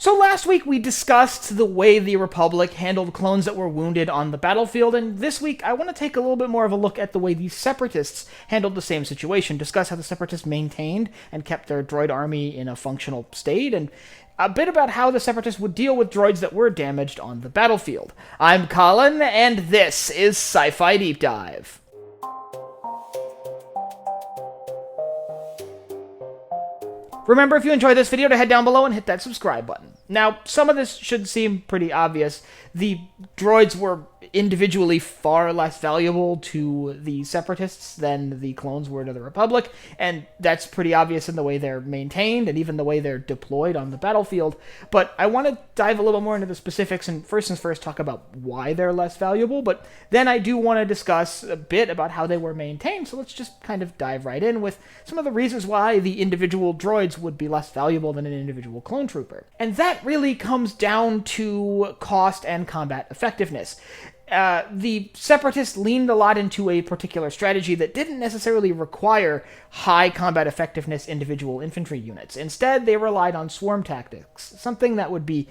So last week we discussed the way the Republic handled clones that were wounded on the battlefield, and this week I want to take a little bit more of a look at the way the Separatists handled the same situation, discuss how the Separatists maintained and kept their droid army in a functional state, and a bit about how the Separatists would deal with droids that were damaged on the battlefield. I'm Colin, and this is Sci-Fi Deep Dive. Remember, if you enjoyed this video, to head down below and hit that subscribe button. Now, some of this should seem pretty obvious. The droids were individually far less valuable to the Separatists than the clones were to the Republic, and that's pretty obvious in the way they're maintained and even the way they're deployed on the battlefield. But I want to dive a little more into the specifics and first talk about why they're less valuable, but then I do want to discuss a bit about how they were maintained, so let's just kind of dive right in with some of the reasons why the individual droids would be less valuable than an individual clone trooper. And that really comes down to cost and combat effectiveness. The Separatists leaned a lot into a particular strategy that didn't necessarily require high combat effectiveness individual infantry units. Instead, they relied on swarm tactics, something that would be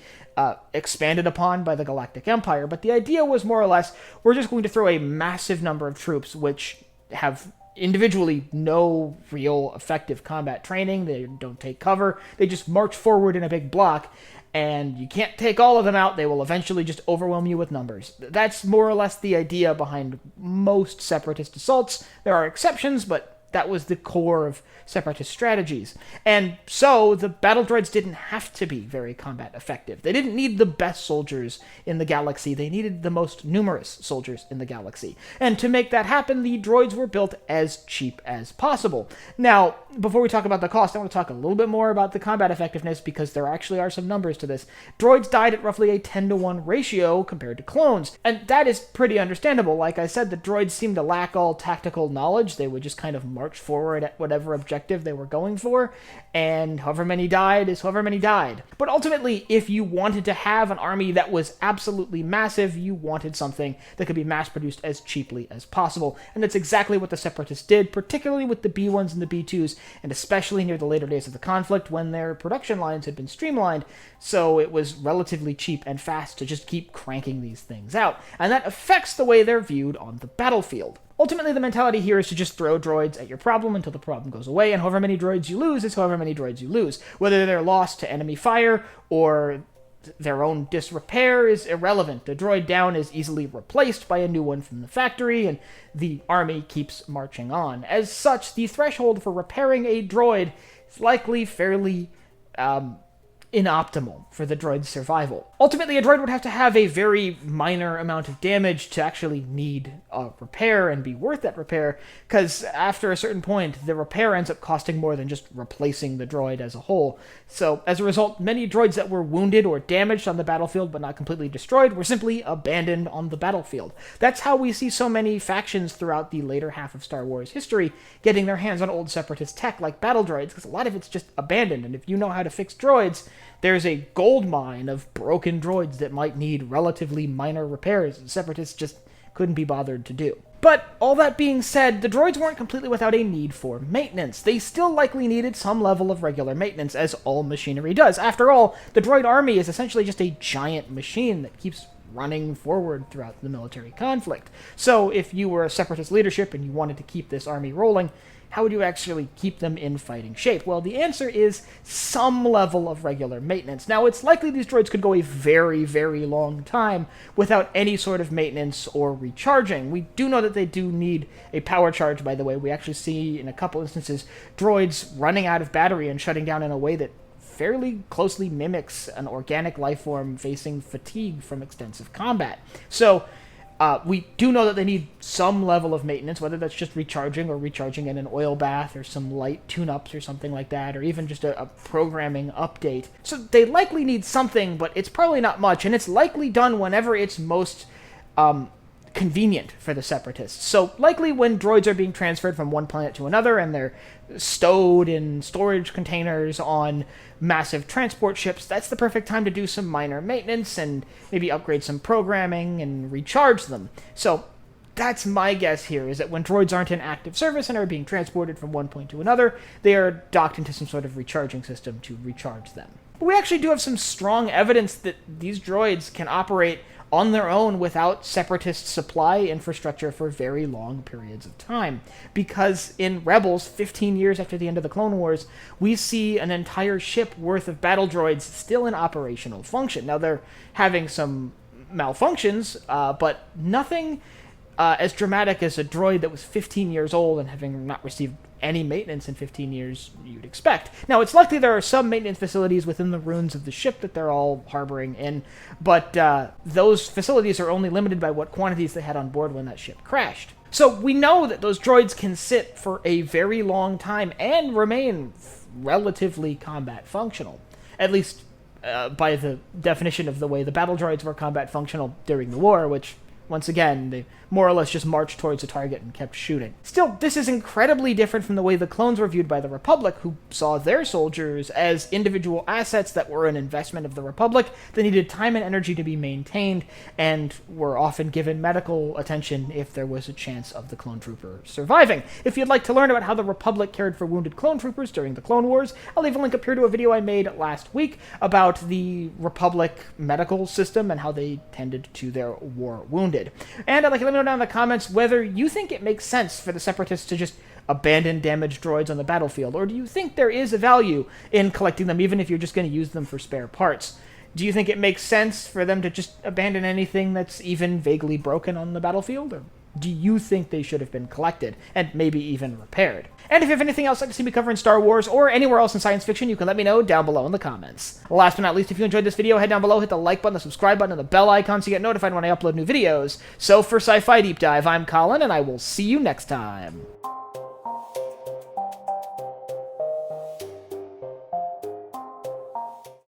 expanded upon by the Galactic Empire, but the idea was more or less, we're just going to throw a massive number of troops which have individually no real effective combat training, they don't take cover, they just march forward in a big block, and you can't take all of them out, they will eventually just overwhelm you with numbers. That's more or less the idea behind most Separatist assaults. There are exceptions, but that was the core of Separatist strategies. And so, the battle droids didn't have to be very combat effective. They didn't need the best soldiers in the galaxy, they needed the most numerous soldiers in the galaxy. And to make that happen, the droids were built as cheap as possible. Now, before we talk about the cost, I want to talk a little bit more about the combat effectiveness, because there actually are some numbers to this. Droids died at roughly a 10-to-1 ratio compared to clones, and that is pretty understandable. Like I said, the droids seemed to lack all tactical knowledge. They would just kind of march forward at whatever objective they were going for, and however many died is however many died. But ultimately, if you wanted to have an army that was absolutely massive, you wanted something that could be mass-produced as cheaply as possible, and that's exactly what the Separatists did, particularly with the B1s and the B2s, and especially near the later days of the conflict when their production lines had been streamlined, so it was relatively cheap and fast to just keep cranking these things out, and that affects the way they're viewed on the battlefield. Ultimately, the mentality here is to just throw droids at your problem until the problem goes away, and however many droids you lose is however many droids you lose. Whether they're lost to enemy fire or their own disrepair is irrelevant. A droid down is easily replaced by a new one from the factory, and the army keeps marching on. As such, the threshold for repairing a droid is likely fairly inoptimal for the droid's survival. Ultimately, a droid would have to have a very minor amount of damage to actually need a repair and be worth that repair, because after a certain point, the repair ends up costing more than just replacing the droid as a whole. So, as a result, many droids that were wounded or damaged on the battlefield but not completely destroyed were simply abandoned on the battlefield. That's how we see so many factions throughout the later half of Star Wars history getting their hands on old Separatist tech like battle droids, because a lot of it's just abandoned, and if you know how to fix droids, there's a gold mine of broken droids that might need relatively minor repairs that Separatists just couldn't be bothered to do. But all that being said, the droids weren't completely without a need for maintenance. They still likely needed some level of regular maintenance, as all machinery does. After all, the droid army is essentially just a giant machine that keeps running forward throughout the military conflict. So if you were a Separatist leadership and you wanted to keep this army rolling, how would you actually keep them in fighting shape? Well, the answer is some level of regular maintenance. Now, it's likely these droids could go a very, very long time without any sort of maintenance or recharging. We do know that they do need a power charge, by the way. We actually see, in a couple instances, droids running out of battery and shutting down in a way that fairly closely mimics an organic life form facing fatigue from extensive combat. So, we do know that they need some level of maintenance, whether that's just recharging or recharging in an oil bath or some light tune-ups or something like that, or even just a programming update. So they likely need something, but it's probably not much, and it's likely done whenever it's most convenient for the Separatists. So likely when droids are being transferred from one planet to another and they're stowed in storage containers on massive transport ships, that's the perfect time to do some minor maintenance and maybe upgrade some programming and recharge them. So that's my guess here, is that when droids aren't in active service and are being transported from one point to another, they are docked into some sort of recharging system to recharge them. But we actually do have some strong evidence that these droids can operate on their own without Separatist supply infrastructure for very long periods of time. Because in Rebels, 15 years after the end of the Clone Wars, we see an entire ship worth of battle droids still in operational function. Now, they're having some malfunctions, but nothing as dramatic as a droid that was 15 years old and having not received any maintenance in 15 years you'd expect. Now, it's likely there are some maintenance facilities within the ruins of the ship that they're all harboring in, but those facilities are only limited by what quantities they had on board when that ship crashed. So we know that those droids can sit for a very long time and remain relatively combat functional, at least by the definition of the way the battle droids were combat functional during the war, which, once again, they more or less just marched towards a target and kept shooting. Still, this is incredibly different from the way the clones were viewed by the Republic, who saw their soldiers as individual assets that were an investment of the Republic that needed time and energy to be maintained, and were often given medical attention if there was a chance of the clone trooper surviving. If you'd like to learn about how the Republic cared for wounded clone troopers during the Clone Wars, I'll leave a link up here to a video I made last week about the Republic medical system and how they tended to their war wounded. And I'd like you to let me know down in the comments whether you think it makes sense for the Separatists to just abandon damaged droids on the battlefield, or do you think there is a value in collecting them even if you're just going to use them for spare parts? Do you think it makes sense for them to just abandon anything that's even vaguely broken on the battlefield, or do you think they should have been collected and maybe even repaired? And if you have anything else you'd like to see me cover in Star Wars or anywhere else in science fiction, you can let me know down below in the comments. Last but not least, if you enjoyed this video, head down below, hit the like button, the subscribe button, and the bell icon so you get notified when I upload new videos. So for Sci-Fi Deep Dive, I'm Colin, and I will see you next time.